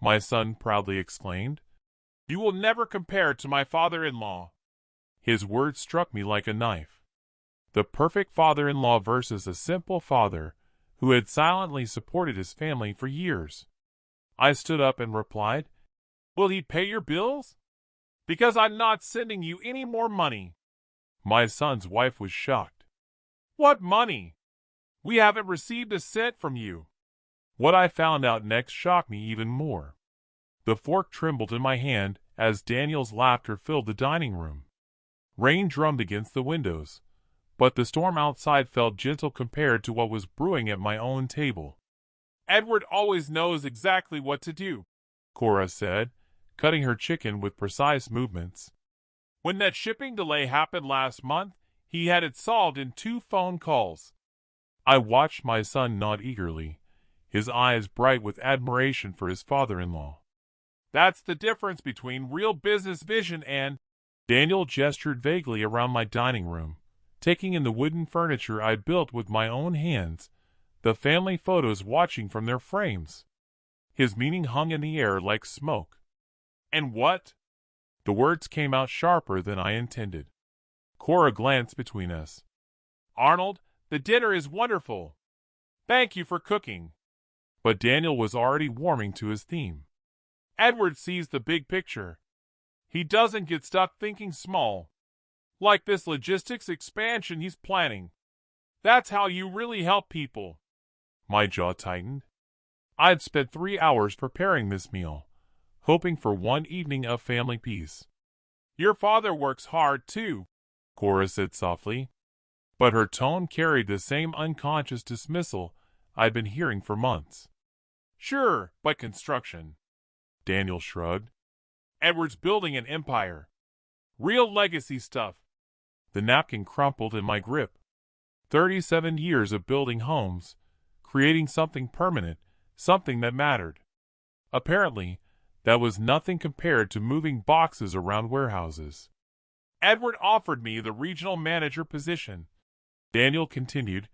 my son proudly exclaimed. "You will never compare to my father-in-law." His words struck me like a knife. The perfect father-in-law versus a simple father who had silently supported his family for years. I stood up and replied, "Will he pay your bills? Because I'm not sending you any more money." My son's wife was shocked. "What money? We haven't received a cent from you." What I found out next shocked me even more. The fork trembled in my hand as Daniel's laughter filled the dining room. Rain drummed against the windows, but the storm outside felt gentle compared to what was brewing at my own table. "Edward always knows exactly what to do," Cora said, cutting her chicken with precise movements. "When that shipping delay happened last month, he had it solved in 2 phone calls." I watched my son nod eagerly, his eyes bright with admiration for his father-in-law. "That's the difference between real business vision and—" Daniel gestured vaguely around my dining room, taking in the wooden furniture I built with my own hands, the family photos watching from their frames. His meaning hung in the air like smoke. "And what?" The words came out sharper than I intended. Cora glanced between us. "Arnold, the dinner is wonderful. Thank you for cooking." But Daniel was already warming to his theme. "Edward sees the big picture. He doesn't get stuck thinking small. Like this logistics expansion he's planning. That's how you really help people." My jaw tightened. I'd spent 3 hours preparing this meal, hoping for one evening of family peace. "Your father works hard, too," Cora said softly, but her tone carried the same unconscious dismissal I'd been hearing for months. "Sure, but construction." Daniel shrugged. "Edward's building an empire. Real legacy stuff." The napkin crumpled in my grip. 37 years of building homes, creating something permanent, something that mattered. Apparently, that was nothing compared to moving boxes around warehouses. "Edward offered me the regional manager position," Daniel continued,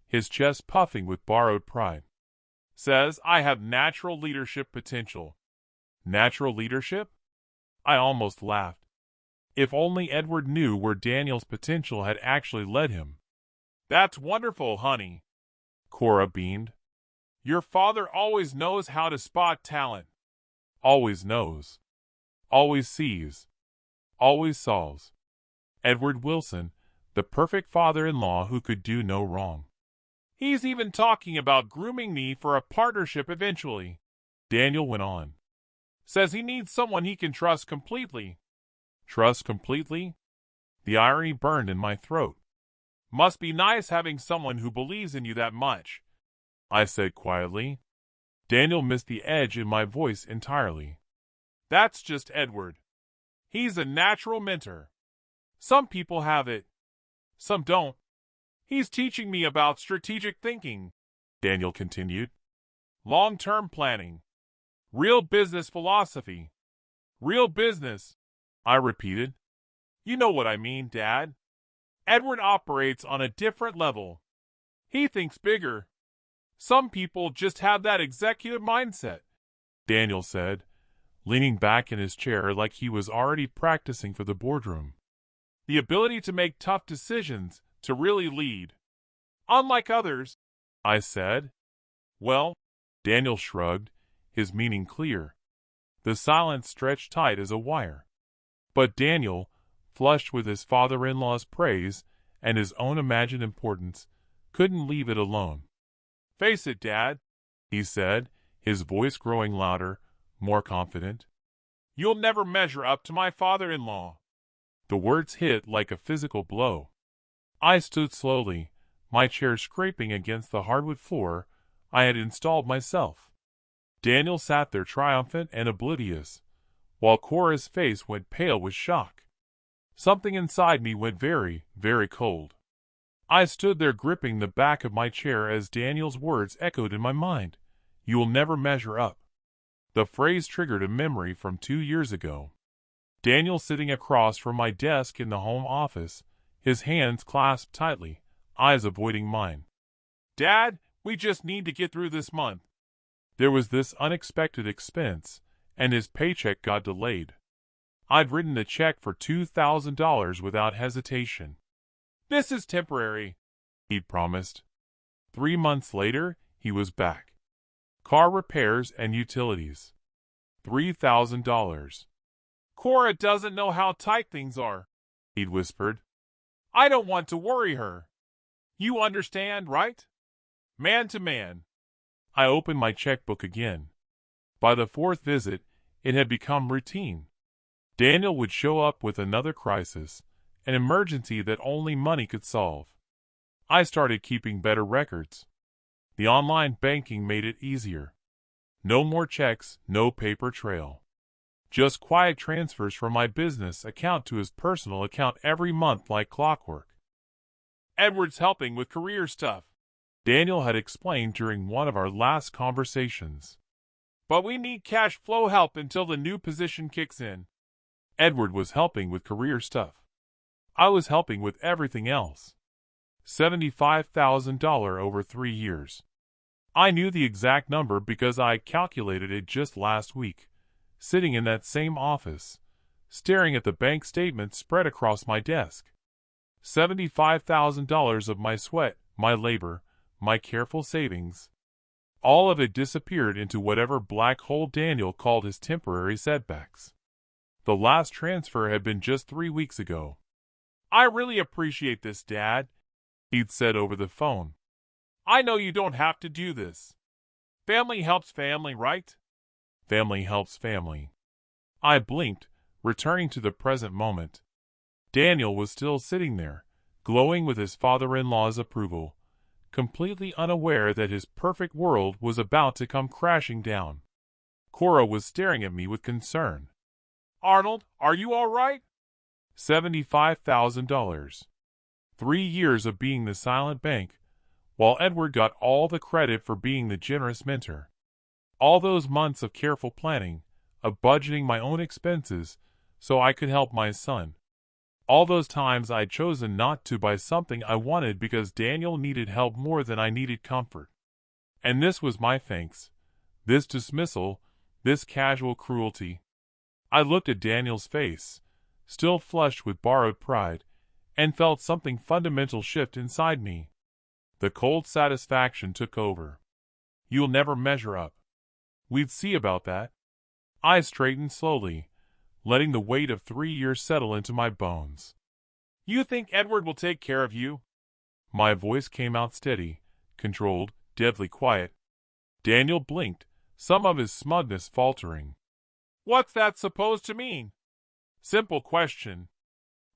his chest puffing with borrowed pride. "Says I have natural leadership potential." Natural leadership? I almost laughed. If only Edward knew where Daniel's potential had actually led him. "That's wonderful, honey," Cora beamed. "Your father always knows how to spot talent." Always knows. Always sees. Always solves. Edward Wilson, the perfect father-in-law who could do no wrong. "He's even talking about grooming me for a partnership eventually," Daniel went on. "Says he needs someone he can trust completely." Trust completely? The irony burned in my throat. "Must be nice having someone who believes in you that much," I said quietly. Daniel missed the edge in my voice entirely. "That's just Edward. He's a natural mentor. Some people have it. Some don't. He's teaching me about strategic thinking," Daniel continued. "Long-term planning. Real business philosophy." "Real business," I repeated. "You know what I mean, Dad. Edward operates on a different level. He thinks bigger. Some people just have that executive mindset," Daniel said, leaning back in his chair like he was already practicing for the boardroom. "The ability to make tough decisions, to really lead. Unlike others," I said. "Well," Daniel shrugged, his meaning clear. The silence stretched tight as a wire. But Daniel, flushed with his father-in-law's praise and his own imagined importance, couldn't leave it alone. "Face it, Dad," he said, his voice growing louder, more confident. "You'll never measure up to my father-in-law." The words hit like a physical blow. I stood slowly, my chair scraping against the hardwood floor I had installed myself. Daniel sat there triumphant and oblivious, while Cora's face went pale with shock. Something inside me went very, very cold. I stood there gripping the back of my chair as Daniel's words echoed in my mind. "You will never measure up." The phrase triggered a memory from 2 years ago. Daniel sitting across from my desk in the home office, his hands clasped tightly, eyes avoiding mine. "Dad, we just need to get through this month." There was this unexpected expense, and his paycheck got delayed. I'd written a check for $2,000 without hesitation. "This is temporary," he'd promised. 3 months later, he was back. "Car repairs and utilities. $3,000. "Cora doesn't know how tight things are," he'd whispered. "I don't want to worry her. You understand, right? Man to man." I opened my checkbook again. By the 4th visit, it had become routine. Daniel would show up with another crisis, an emergency that only money could solve. I started keeping better records. The online banking made it easier. No more checks, no paper trail. Just quiet transfers from my business account to his personal account every month like clockwork. "Edward's helping with career stuff," Daniel had explained during one of our last conversations. "But we need cash flow help until the new position kicks in." Edward was helping with career stuff. I was helping with everything else. $75,000 over 3 years. I knew the exact number because I calculated it just last week, sitting in that same office, staring at the bank statement spread across my desk. $75,000 of my sweat, my labor, my careful savings. All of it disappeared into whatever black hole Daniel called his temporary setbacks. The last transfer had been just 3 weeks ago. "I really appreciate this, Dad," he'd said over the phone. "I know you don't have to do this. Family helps family, right?" Family helps family. I blinked, returning to the present moment. Daniel was still sitting there, glowing with his father-in-law's approval, completely unaware that his perfect world was about to come crashing down. Cora was staring at me with concern. "Arnold, are you all right?" $75,000. 3 years of being the silent bank, while Edward got all the credit for being the generous mentor. All those months of careful planning, of budgeting my own expenses so I could help my son. All those times I'd chosen not to buy something I wanted because Daniel needed help more than I needed comfort. And this was my thanks. This dismissal, this casual cruelty. I looked at Daniel's face, still flushed with borrowed pride, and felt something fundamental shift inside me. The cold satisfaction took over. "You'll never measure up. We'd see about that." I straightened slowly, letting the weight of 3 years settle into my bones. "You think Edward will take care of you?" My voice came out steady, controlled, deadly quiet. Daniel blinked, some of his smugness faltering. "What's that supposed to mean?" "Simple question.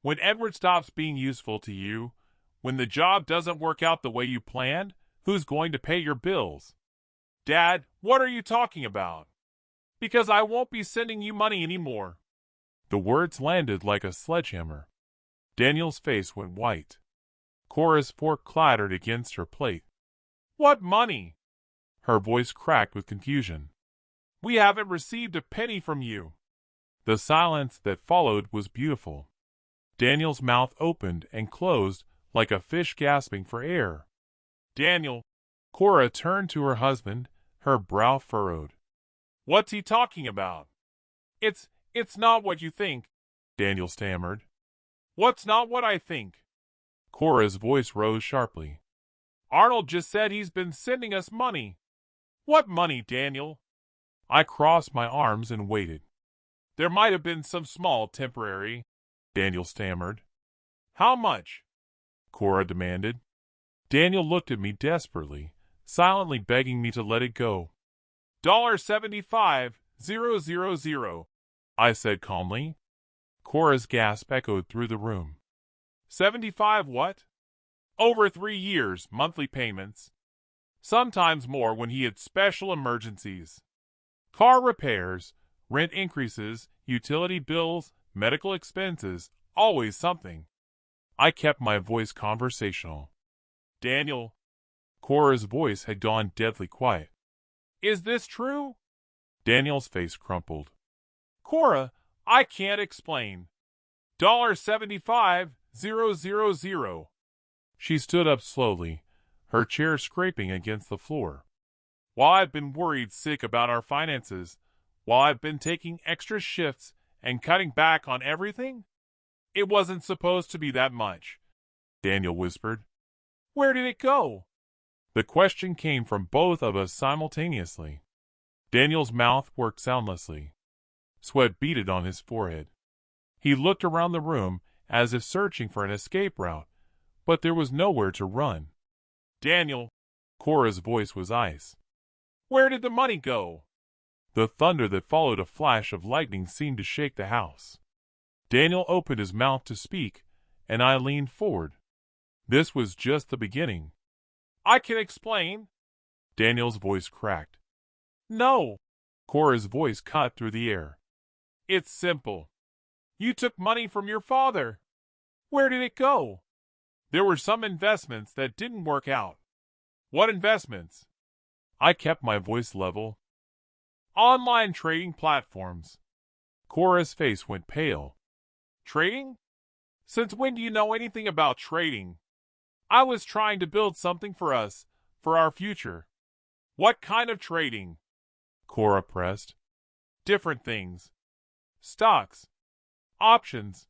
When Edward stops being useful to you, when the job doesn't work out the way you planned, who's going to pay your bills?" "Dad, what are you talking about?" "Because I won't be sending you money anymore." The words landed like a sledgehammer. Daniel's face went white. Cora's fork clattered against her plate. "What money?" Her voice cracked with confusion. "We haven't received a penny from you." The silence that followed was beautiful. Daniel's mouth opened and closed like a fish gasping for air. "Daniel." Cora turned to her husband, her brow furrowed. "What's he talking about?" It's not what you think," Daniel stammered. "What's not what I think?" Cora's voice rose sharply. "Arnold just said he's been sending us money." "What money, Daniel?" I crossed my arms and waited. "There might have been some small temporary," Daniel stammered. "How much?" Cora demanded. Daniel looked at me desperately, silently begging me to let it go. $75,000, I said calmly. Cora's gasp echoed through the room. 75 what? Over 3 years, monthly payments. Sometimes more when he had special emergencies. Car repairs, rent increases, utility bills, medical expenses, always something. I kept my voice conversational. "Daniel." Cora's voice had gone deadly quiet. "Is this true?" Daniel's face crumpled. "Cora, I can't explain. $75,000. She stood up slowly, her chair scraping against the floor. While I've been worried sick about our finances, while I've been taking extra shifts and cutting back on everything? It wasn't supposed to be that much, Daniel whispered. Where did it go? The question came from both of us simultaneously. Daniel's mouth worked soundlessly. Sweat beaded on his forehead. He looked around the room as if searching for an escape route, but there was nowhere to run. Daniel, Cora's voice was ice. Where did the money go? The thunder that followed a flash of lightning seemed to shake the house. Daniel opened his mouth to speak, and I leaned forward. This was just the beginning. I can explain. Daniel's voice cracked. No. Cora's voice cut through the air. It's simple. You took money from your father. Where did it go? There were some investments that didn't work out. What investments? I kept my voice level. Online trading platforms. Cora's face went pale. Trading? Since when do you know anything about trading? I was trying to build something for us, for our future. What kind of trading? Cora pressed. Different things. Stocks. Options.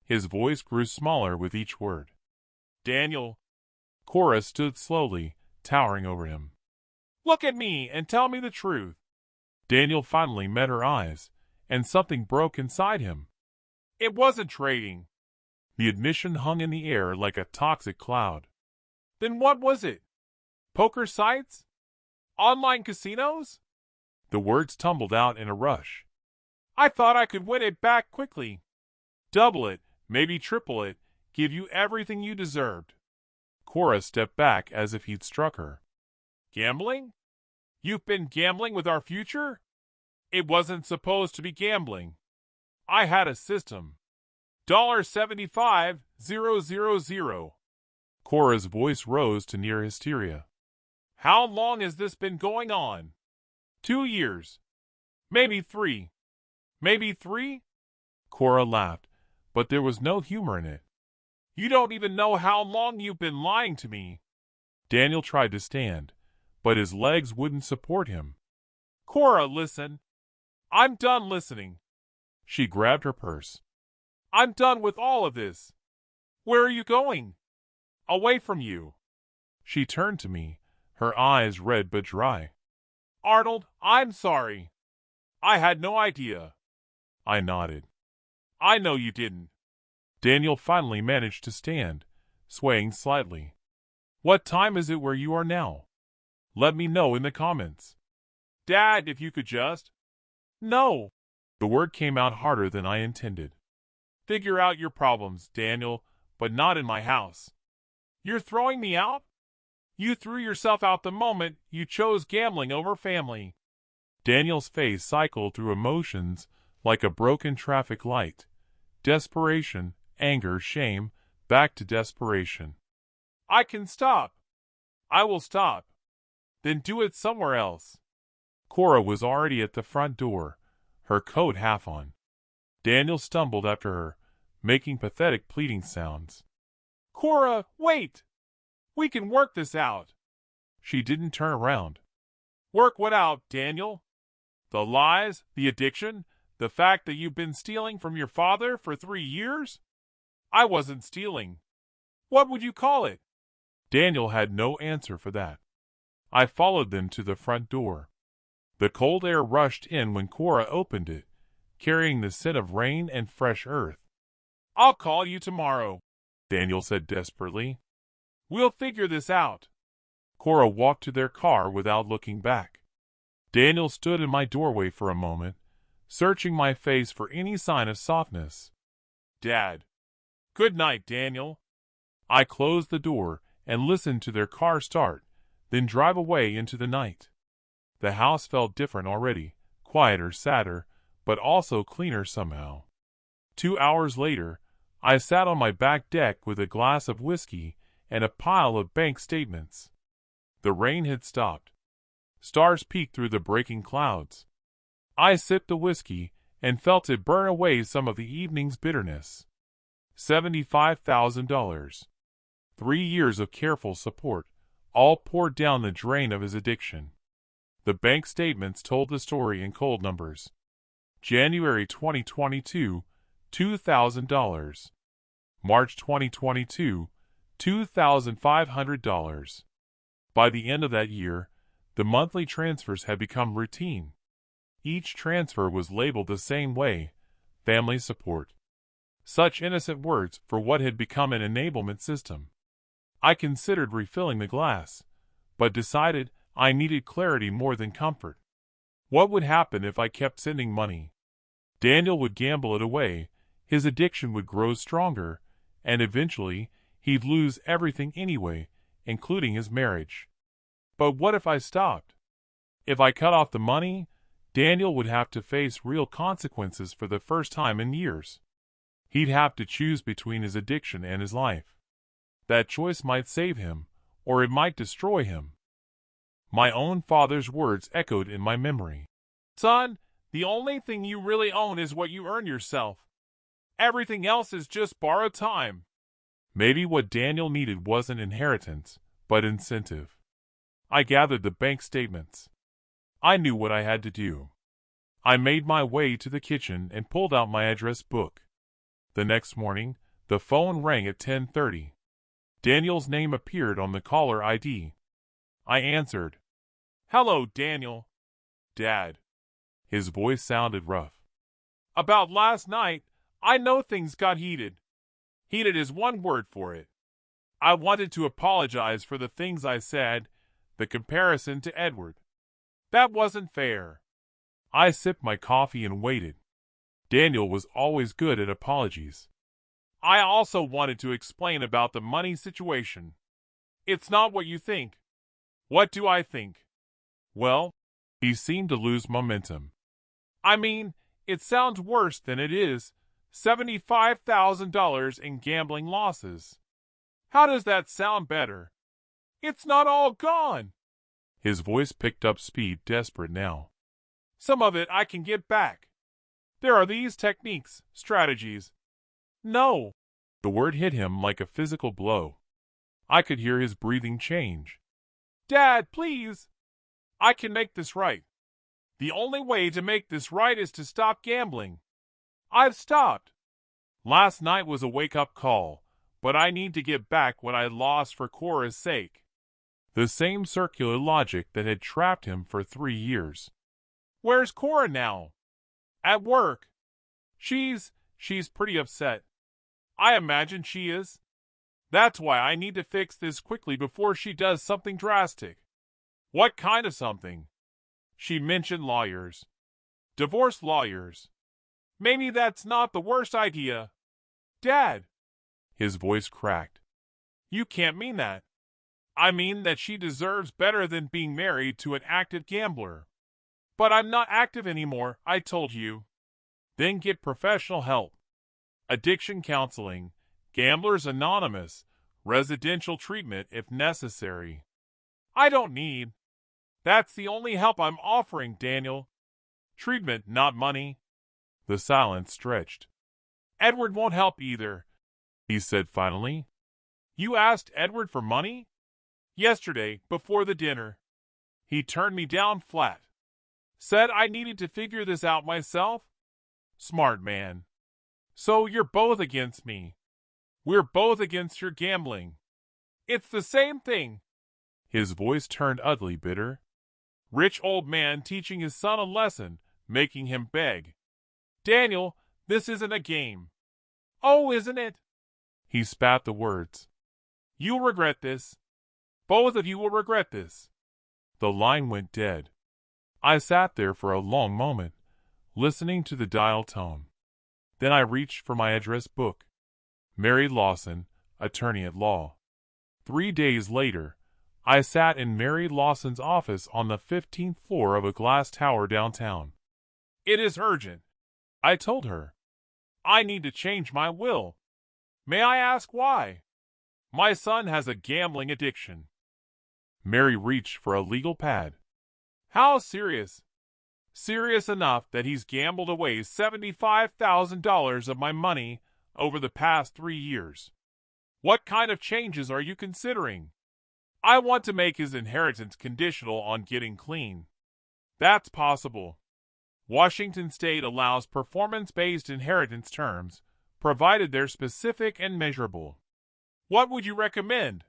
His voice grew smaller with each word. Daniel. Cora stood slowly, towering over him. Look at me and tell me the truth. Daniel finally met her eyes, and something broke inside him. It wasn't trading. The admission hung in the air like a toxic cloud. Then what was it? Poker sites? Online casinos? The words tumbled out in a rush. I thought I could win it back quickly. Double it, maybe triple it, give you everything you deserved. Cora stepped back as if he'd struck her. Gambling? You've been gambling with our future? It wasn't supposed to be gambling. I had a system. $75,000. Cora's voice rose to near hysteria. How long has this been going on? 2 years. Maybe 3. Maybe 3? Cora laughed, but there was no humor in it. You don't even know how long you've been lying to me. Daniel tried to stand, but his legs wouldn't support him. Cora, listen. I'm done listening. She grabbed her purse. I'm done with all of this. Where are you going? Away from you. She turned to me, her eyes red but dry. Arnold, I'm sorry. I had no idea. I nodded. I know you didn't. Daniel finally managed to stand, swaying slightly. What time is it where you are now? Let me know in the comments. Dad, if you could just... No. The word came out harder than I intended. Figure out your problems, Daniel, but not in my house. You're throwing me out? You threw yourself out the moment you chose gambling over family. Daniel's face cycled through emotions like a broken traffic light. Desperation, anger, shame, back to desperation. I can stop. I will stop. Then do it somewhere else. Cora was already at the front door, her coat half on. Daniel stumbled after her, making pathetic pleading sounds. Cora, wait! We can work this out. She didn't turn around. Work what out, Daniel? The lies, the addiction, the fact that you've been stealing from your father for 3 years? I wasn't stealing. What would you call it? Daniel had no answer for that. I followed them to the front door. The cold air rushed in when Cora opened it, carrying the scent of rain and fresh earth. I'll call you tomorrow, Daniel said desperately. We'll figure this out. Cora walked to their car without looking back. Daniel stood in my doorway for a moment, searching my face for any sign of softness. Dad. Good night, Daniel. I closed the door and listened to their car start, then drive away into the night. The house felt different already, quieter, sadder, but also cleaner somehow. 2 hours later, I sat on my back deck with a glass of whiskey and a pile of bank statements. The rain had stopped. Stars peeked through the breaking clouds. I sipped the whiskey and felt it burn away some of the evening's bitterness. $75,000. 3 years of careful support, all poured down the drain of his addiction. The bank statements told the story in cold numbers. January 2022, $2,000. March 2022, $2,500. By the end of that year, the monthly transfers had become routine. Each transfer was labeled the same way: family support. Such innocent words for what had become an enablement system. I considered refilling the glass, but decided I needed clarity more than comfort. What would happen if I kept sending money? Daniel would gamble it away, his addiction would grow stronger, and eventually he'd lose everything anyway, including his marriage. But what if I stopped? If I cut off the money, Daniel would have to face real consequences for the first time in years. He'd have to choose between his addiction and his life. That choice might save him, or it might destroy him. My own father's words echoed in my memory. Son, the only thing you really own is what you earn yourself. Everything else is just borrowed time. Maybe what Daniel needed wasn't inheritance, but incentive. I gathered the bank statements. I knew what I had to do. I made my way to the kitchen and pulled out my address book. The next morning, the phone rang at 10:30. Daniel's name appeared on the caller ID. I answered. Hello, Daniel. Dad. His voice sounded rough. About last night, I know things got heated. Heated is one word for it. I wanted to apologize for the things I said, the comparison to Edward. That wasn't fair. I sipped my coffee and waited. Daniel was always good at apologies. I also wanted to explain about the money situation. It's not what you think. What do I think? Well, he seemed to lose momentum. I mean, it sounds worse than it is. $75,000 in gambling losses. How does that sound better? It's not all gone. His voice picked up speed, desperate now. Some of it I can get back. There are these techniques, strategies. No. The word hit him like a physical blow. I could hear his breathing change. Dad, please. I can make this right. The only way to make this right is to stop gambling. I've stopped. Last night was a wake-up call, but I need to get back what I lost for Cora's sake. The same circular logic that had trapped him for 3 years. Where's Cora now? At work. She's pretty upset. I imagine she is. That's why I need to fix this quickly before she does something drastic. What kind of something? She mentioned lawyers. Divorce lawyers. Maybe that's not the worst idea. Dad. His voice cracked. You can't mean that. I mean that she deserves better than being married to an active gambler. But I'm not active anymore, I told you. Then get professional help. Addiction counseling, Gamblers Anonymous, residential treatment if necessary. I don't need. That's the only help I'm offering, Daniel. Treatment, not money. The silence stretched. Edward won't help either, he said finally. You asked Edward for money? Yesterday, before the dinner. He turned me down flat. Said I needed to figure this out myself. Smart man. So you're both against me. We're both against your gambling. It's the same thing. His voice turned ugly bitter. Rich old man teaching his son a lesson, making him beg. Daniel, this isn't a game. Oh, isn't it? He spat the words. You'll regret this. Both of you will regret this. The line went dead. I sat there for a long moment, listening to the dial tone. Then I reached for my address book. Mary Lawson, attorney at law. 3 days later, I sat in Mary Lawson's office on the 15th floor of a glass tower downtown. It is urgent, I told her. I need to change my will. May I ask why? My son has a gambling addiction. Mary reached for a legal pad. How serious? Serious enough that he's gambled away $75,000 of my money over the past 3 years. What kind of changes are you considering? I want to make his inheritance conditional on getting clean. That's possible. Washington state allows performance-based inheritance terms, provided they're specific and measurable. What would you recommend?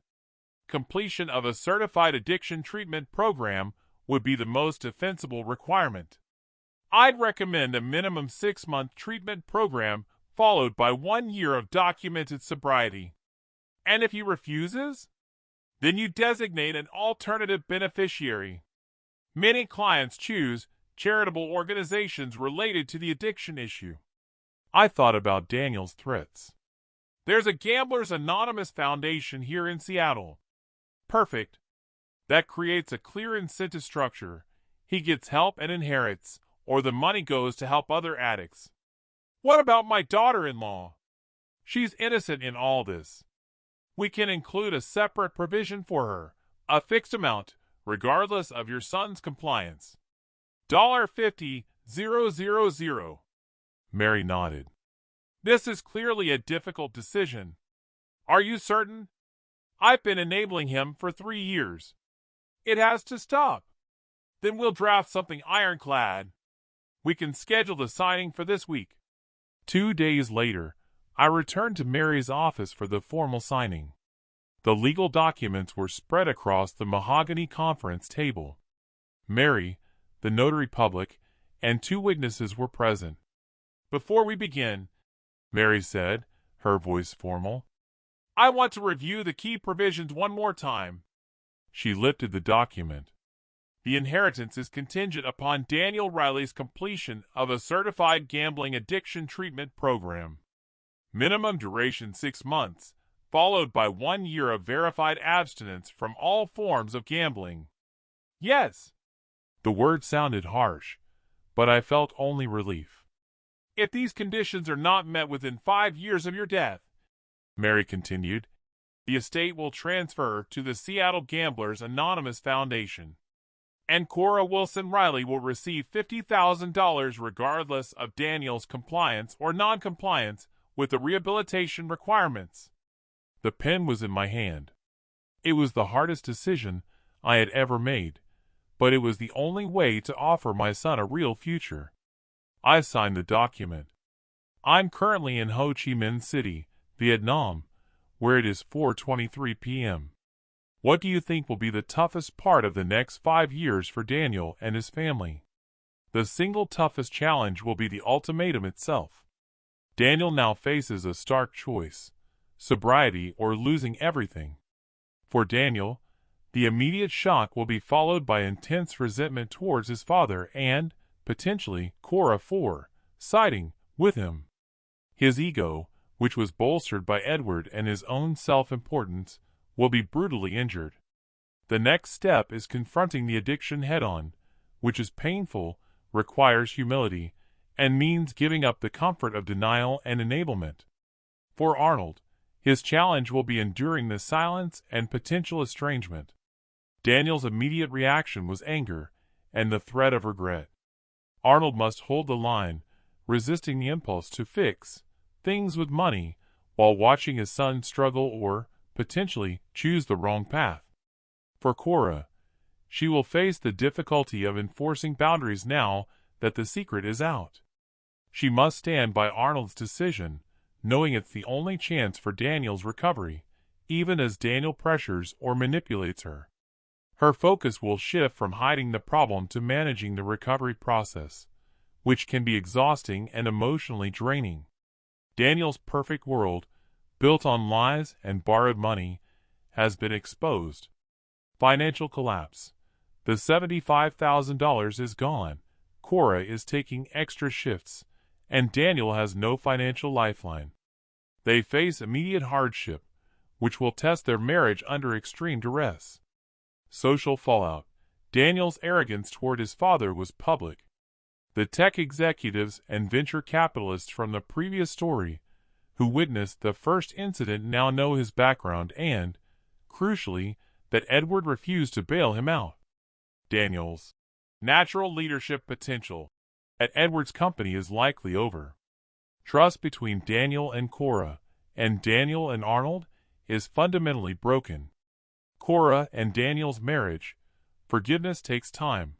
Completion of a certified addiction treatment program would be the most defensible requirement. I'd recommend a minimum 6-month treatment program followed by 1 year of documented sobriety. And if he refuses, then you designate an alternative beneficiary. Many clients choose charitable organizations related to the addiction issue. I thought about Daniel's threats. There's a Gamblers Anonymous Foundation here in Seattle. Perfect. That creates a clear incentive structure. He gets help and inherits, or the money goes to help other addicts. What about my daughter-in-law? She's innocent in all this. We can include a separate provision for her, a fixed amount, regardless of your son's compliance. $50,000. Mary nodded. This is clearly a difficult decision. Are you certain? I've been enabling him for 3 years. It has to stop. Then we'll draft something ironclad. We can schedule the signing for this week. 2 days later, I returned to Mary's office for the formal signing. The legal documents were spread across the mahogany conference table. Mary, the notary public, and 2 witnesses were present. Before we begin, Mary said, her voice formal, I want to review the key provisions one more time. She lifted the document. The inheritance is contingent upon Daniel Riley's completion of a certified gambling addiction treatment program. Minimum duration 6 months, followed by 1 year of verified abstinence from all forms of gambling. Yes. The word sounded harsh, but I felt only relief. If these conditions are not met within 5 years of your death, Mary continued, the estate will transfer to the Seattle Gamblers Anonymous Foundation, and Cora Wilson Riley will receive $50,000 regardless of Daniel's compliance or non-compliance with the rehabilitation requirements. The pen was in my hand. It was the hardest decision I had ever made, but it was the only way to offer my son a real future. I signed the document. I'm currently in Ho Chi Minh City, Vietnam, where it is 4:23 p.m. What do you think will be the toughest part of the next 5 years for Daniel and his family? The single toughest challenge will be the ultimatum itself. Daniel now faces a stark choice: sobriety or losing everything. For Daniel, the immediate shock will be followed by intense resentment towards his father and, potentially, Cora for siding with him. His ego, which was bolstered by Edward and his own self-importance, will be brutally injured. The next step is confronting the addiction head-on, which is painful, requires humility, and means giving up the comfort of denial and enablement. For Arnold, his challenge will be enduring the silence and potential estrangement. Daniel's immediate reaction was anger and the threat of regret. Arnold must hold the line, resisting the impulse to fix things with money while watching his son struggle or, potentially, choose the wrong path. For Cora, she will face the difficulty of enforcing boundaries now that the secret is out. She must stand by Arnold's decision, knowing it's the only chance for Daniel's recovery, even as Daniel pressures or manipulates her. Her focus will shift from hiding the problem to managing the recovery process, which can be exhausting and emotionally draining. Daniel's perfect world, built on lies and borrowed money, has been exposed. Financial collapse. The $75,000 is gone. Cora is taking extra shifts, and Daniel has no financial lifeline. They face immediate hardship, which will test their marriage under extreme duress. Social fallout. Daniel's arrogance toward his father was public. The tech executives and venture capitalists from the previous story, who witnessed the first incident, now know his background and, crucially, that Edward refused to bail him out. Daniel's natural leadership potential at Edward's company is likely over. Trust between Daniel and Cora, and Daniel and Arnold, is fundamentally broken. Cora and Daniel's marriage. Forgiveness takes time.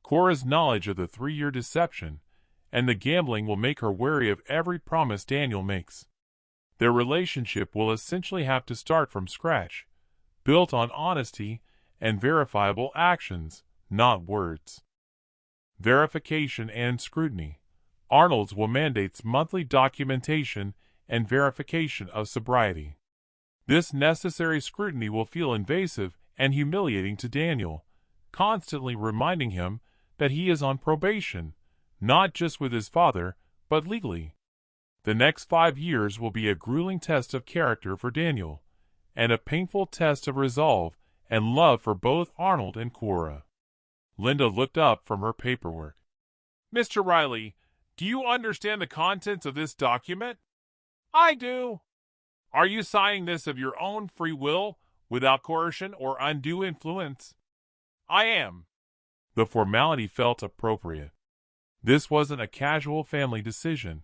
Cora's knowledge of the 3-year deception and the gambling will make her wary of every promise Daniel makes. Their relationship will essentially have to start from scratch, built on honesty and verifiable actions, not words. Verification and scrutiny. Arnold's will mandate monthly documentation and verification of sobriety. This necessary scrutiny will feel invasive and humiliating to Daniel, constantly reminding him that he is on probation, not just with his father, but legally. The next 5 years will be a grueling test of character for Daniel, and a painful test of resolve and love for both Arnold and Cora. Linda looked up from her paperwork. "Mr. Riley, do you understand the contents of this document?" "I do." "Are you signing this of your own free will, without coercion or undue influence?" "I am." The formality felt appropriate. This wasn't a casual family decision.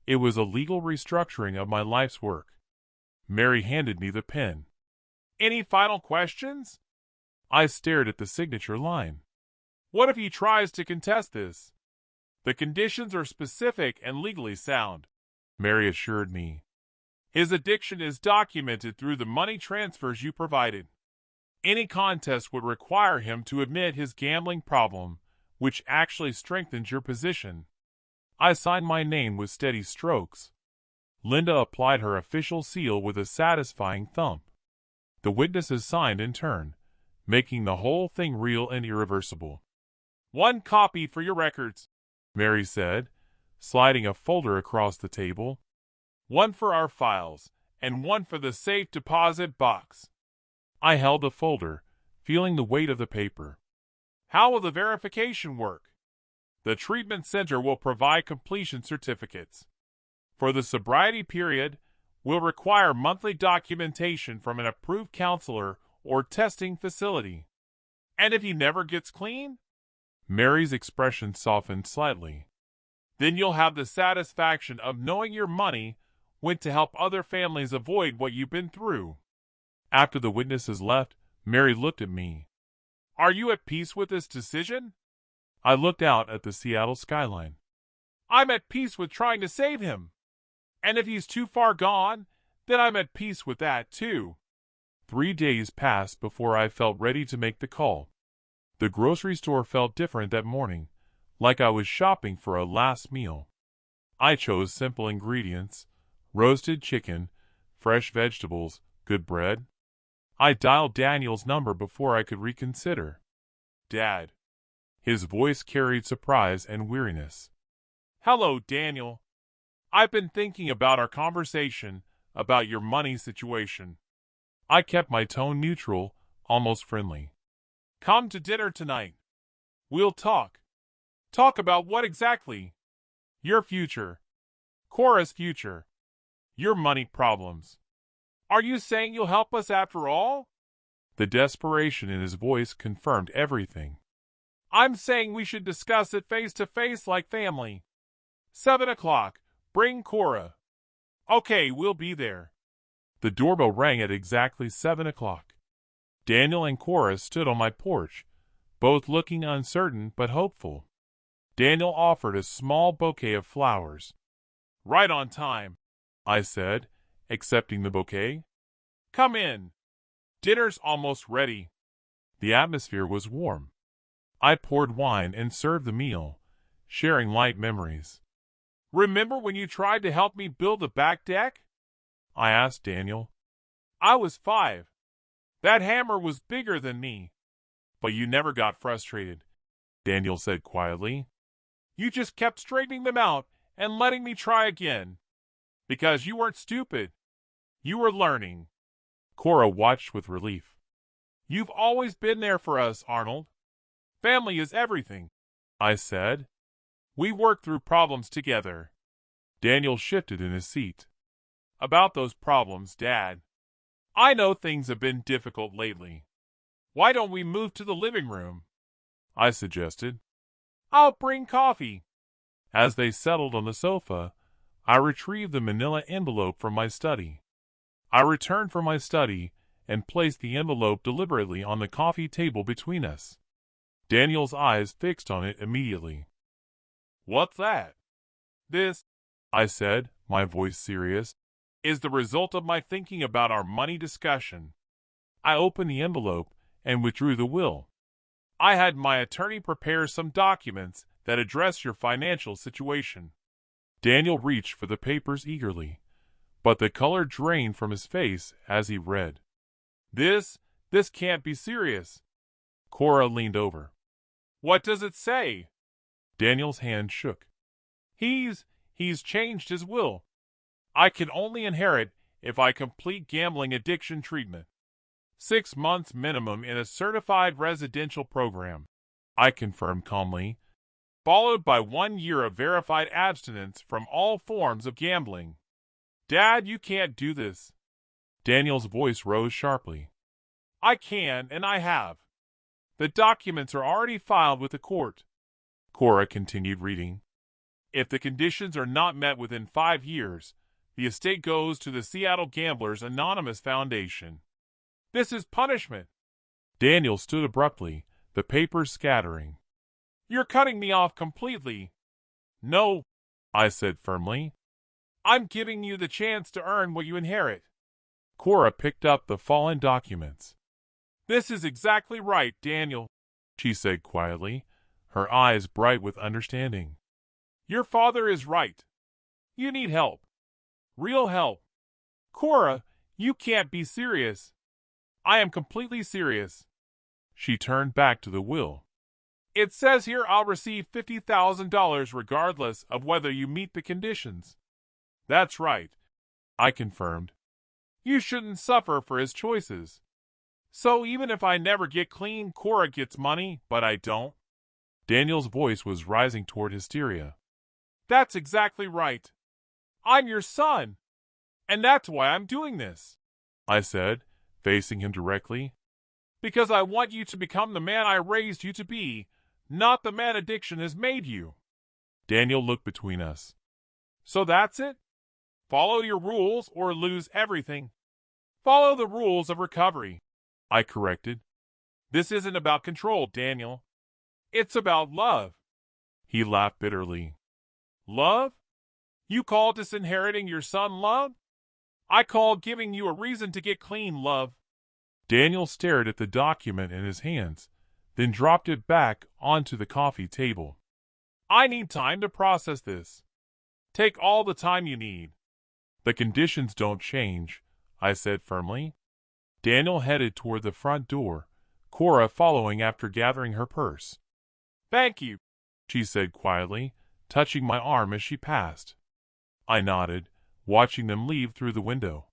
It was a legal restructuring of my life's work. Mary handed me the pen. "Any final questions?" I stared at the signature line. "What if he tries to contest this?" "The conditions are specific and legally sound," Mary assured me. "His addiction is documented through the money transfers you provided. Any contest would require him to admit his gambling problem, which actually strengthens your position." I signed my name with steady strokes. Linda applied her official seal with a satisfying thump. The witnesses signed in turn, making the whole thing real and irreversible. "One copy for your records," Mary said, sliding a folder across the table. "One for our files, and one for the safe deposit box." I held the folder, feeling the weight of the paper. "How will the verification work?" "The treatment center will provide completion certificates. For the sobriety period, we'll require monthly documentation from an approved counselor or testing facility." "And if he never gets clean?" Mary's expression softened slightly. "Then you'll have the satisfaction of knowing your money went to help other families avoid what you've been through." After the witnesses left, Mary looked at me. "Are you at peace with this decision?" I looked out at the Seattle skyline. "I'm at peace with trying to save him. And if he's too far gone, then I'm at peace with that too." 3 days passed before I felt ready to make the call. The grocery store felt different that morning, like I was shopping for a last meal. I chose simple ingredients: roasted chicken, fresh vegetables, good bread. I dialed Daniel's number before I could reconsider. "Dad." His voice carried surprise and weariness. "Hello, Daniel. I've been thinking about our conversation about your money situation." I kept my tone neutral, almost friendly. "Come to dinner tonight. We'll talk." "Talk about what exactly?" "Your future. Cora's future. Your money problems." "Are you saying you'll help us after all?" The desperation in his voice confirmed everything. "I'm saying we should discuss it face to face like family. 7 o'clock. Bring Cora." "Okay, we'll be there." The doorbell rang at exactly 7 o'clock. Daniel and Cora stood on my porch, both looking uncertain but hopeful. Daniel offered a small bouquet of flowers. "Right on time," I said, accepting the bouquet. "Come in. Dinner's almost ready." The atmosphere was warm. I poured wine and served the meal, sharing light memories. "Remember when you tried to help me build the back deck?" I asked Daniel. "I was 5. That hammer was bigger than me." "But you never got frustrated," Daniel said quietly. "You just kept straightening them out and letting me try again. Because you weren't stupid. You were learning." Cora watched with relief. "You've always been there for us, Arnold. Family is everything," I said. "We work through problems together." Daniel shifted in his seat. "About those problems, Dad. I know things have been difficult lately. Why don't we move to the living room?" I suggested. "I'll bring coffee." As they settled on the sofa, I retrieved the manila envelope from my study. I returned from my study and placed the envelope deliberately on the coffee table between us. Daniel's eyes fixed on it immediately. "What's that?" "This," I said, my voice serious, "is the result of my thinking about our money discussion." I opened the envelope and withdrew the will. "I had my attorney prepare some documents that address your financial situation." Daniel reached for the papers eagerly, but the color drained from his face as he read. This can't be serious." Cora leaned over. "What does it say?" Daniel's hand shook. He's changed his will. I can only inherit if I complete gambling addiction treatment. 6 months minimum in a certified residential program," I confirmed calmly, "followed by 1 year of verified abstinence from all forms of gambling." "Dad, you can't do this." Daniel's voice rose sharply. "I can, and I have. The documents are already filed with the court." Cora continued reading. "If the conditions are not met within 5 years, the estate goes to the Seattle Gamblers Anonymous Foundation. This is punishment." Daniel stood abruptly, the papers scattering. "You're cutting me off completely." "No," I said firmly. "I'm giving you the chance to earn what you inherit." Cora picked up the fallen documents. "This is exactly right, Daniel," she said quietly, her eyes bright with understanding. "Your father is right. You need help. Real help." "Cora, you can't be serious." "I am completely serious." She turned back to the will. "It says here I'll receive $50,000 regardless of whether you meet the conditions." "That's right," I confirmed. "You shouldn't suffer for his choices. So even if I never get clean, Cora gets money, but I don't." Daniel's voice was rising toward hysteria. "That's exactly right. I'm your son, and that's why I'm doing this," I said, facing him directly. "Because I want you to become the man I raised you to be, not the man addiction has made you." Daniel looked between us. "So that's it? Follow your rules or lose everything." "Follow the rules of recovery," I corrected. "This isn't about control, Daniel. It's about love." He laughed bitterly. "Love? You call disinheriting your son love? I call giving you a reason to get clean love." Daniel stared at the document in his hands, then dropped it back onto the coffee table. "I need time to process this." "Take all the time you need." "The conditions don't change," I said firmly. Daniel headed toward the front door, Cora following after gathering her purse. "Thank you," she said quietly, touching my arm as she passed. I nodded, watching them leave through the window.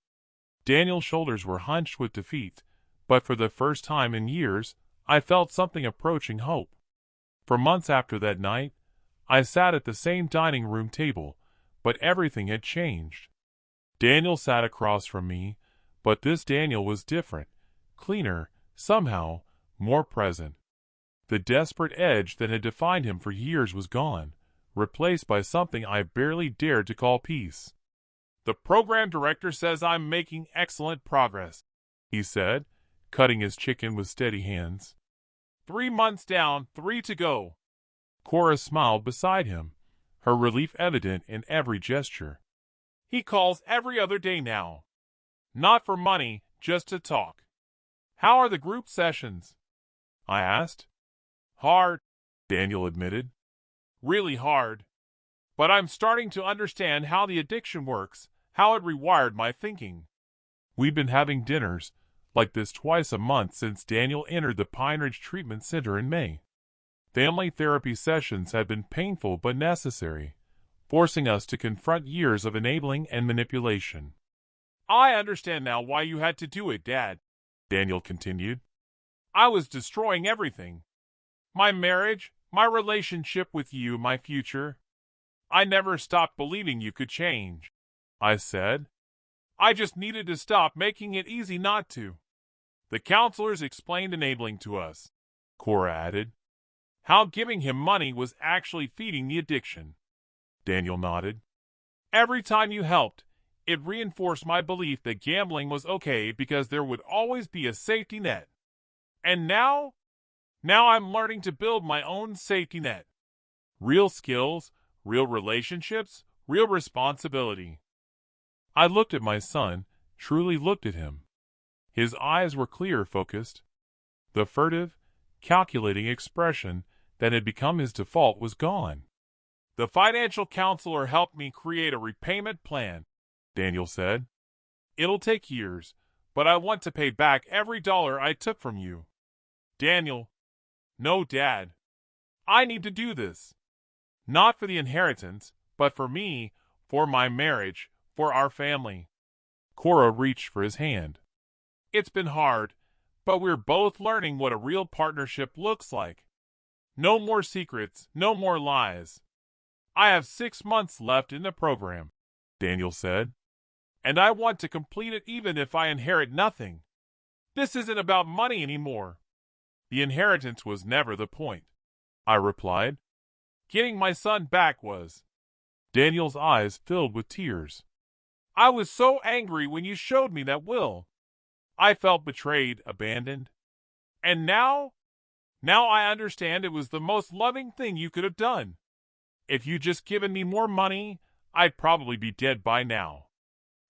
Daniel's shoulders were hunched with defeat, but for the first time in years, I felt something approaching hope. For months after that night, I sat at the same dining room table, but everything had changed. Daniel sat across from me, but this Daniel was different, cleaner, somehow more present. The desperate edge that had defined him for years was gone, replaced by something I barely dared to call peace. "The program director says I'm making excellent progress," he said, cutting his chicken with steady hands. 3 months down, 3 to go." Cora smiled beside him, her relief evident in every gesture. "He calls every other day now. Not for money, just to talk." "How are the group sessions?" I asked. "Hard," Daniel admitted. "Really hard. But I'm starting to understand how the addiction works, how it rewired my thinking." We've been having dinners like this twice a month since Daniel entered the Pine Ridge Treatment Center in May. Family therapy sessions have been painful but necessary, forcing us to confront years of enabling and manipulation. "I understand now why you had to do it, Dad," Daniel continued. "I was destroying everything. My marriage, my relationship with you, my future. I never stopped believing you could change," I said. "I just needed to stop making it easy not to." "The counselors explained enabling to us," Cora added. "How giving him money was actually feeding the addiction." Daniel nodded. "Every time you helped, it reinforced my belief that gambling was okay because there would always be a safety net. And now Now I'm learning to build my own safety net. Real skills, real relationships, real responsibility. I looked at my son, truly looked at him. His eyes were clear, focused. The furtive, calculating expression that had become his default was gone. The financial counselor helped me create a repayment plan, Daniel said. It'll take years, but I want to pay back every dollar I took from you. Daniel. No, Dad. I need to do this. Not for the inheritance, but for me, for my marriage, for our family. Cora reached for his hand. It's been hard, but we're both learning what a real partnership looks like. No more secrets, no more lies. I have 6 months left in the program, Daniel said, and I want to complete it even if I inherit nothing. This isn't about money anymore. The inheritance was never the point, I replied. Getting my son back was. Daniel's eyes filled with tears. I was so angry when you showed me that will. I felt betrayed, abandoned. And now I understand it was the most loving thing you could have done. If you'd just given me more money, I'd probably be dead by now.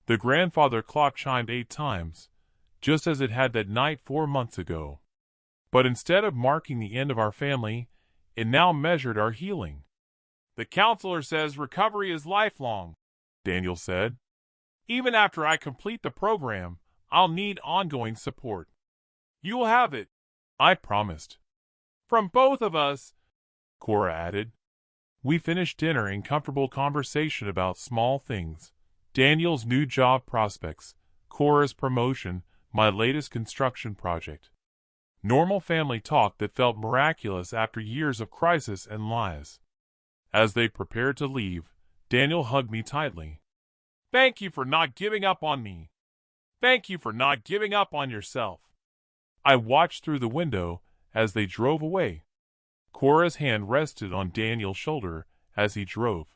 The grandfather clock chimed 8 times, just as it had that night 4 months ago. But instead of marking the end of our family, it now measured our healing. The counselor says recovery is lifelong, Daniel said. Even after I complete the program, I'll need ongoing support. You'll have it, I promised. From both of us, Cora added. We finished dinner in comfortable conversation about small things. Daniel's new job prospects, Cora's promotion, my latest construction project. Normal family talk that felt miraculous after years of crisis and lies. As they prepared to leave, Daniel hugged me tightly. Thank you for not giving up on me. Thank you for not giving up on yourself. I watched through the window as they drove away. Cora's hand rested on Daniel's shoulder as he drove.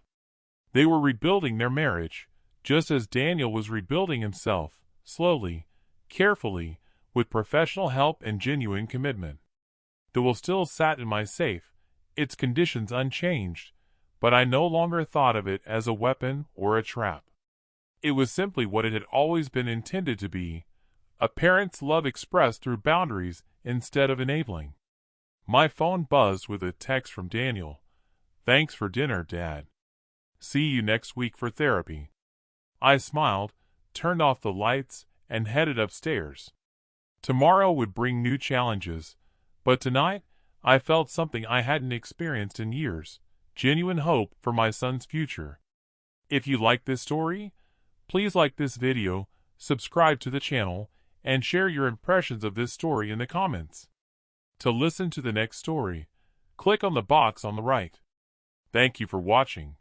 They were rebuilding their marriage, just as Daniel was rebuilding himself, slowly, carefully, with professional help and genuine commitment. The will still sat in my safe, its conditions unchanged, but I no longer thought of it as a weapon or a trap. It was simply what it had always been intended to be, a parent's love expressed through boundaries instead of enabling. My phone buzzed with a text from Daniel. Thanks for dinner, Dad. See you next week for therapy. I smiled, turned off the lights, and headed upstairs. Tomorrow would bring new challenges, but tonight I felt something I hadn't experienced in years, genuine hope for my son's future. If you like this story, please like this video, subscribe to the channel, and share your impressions of this story in the comments. To listen to the next story, click on the box on the right. Thank you for watching.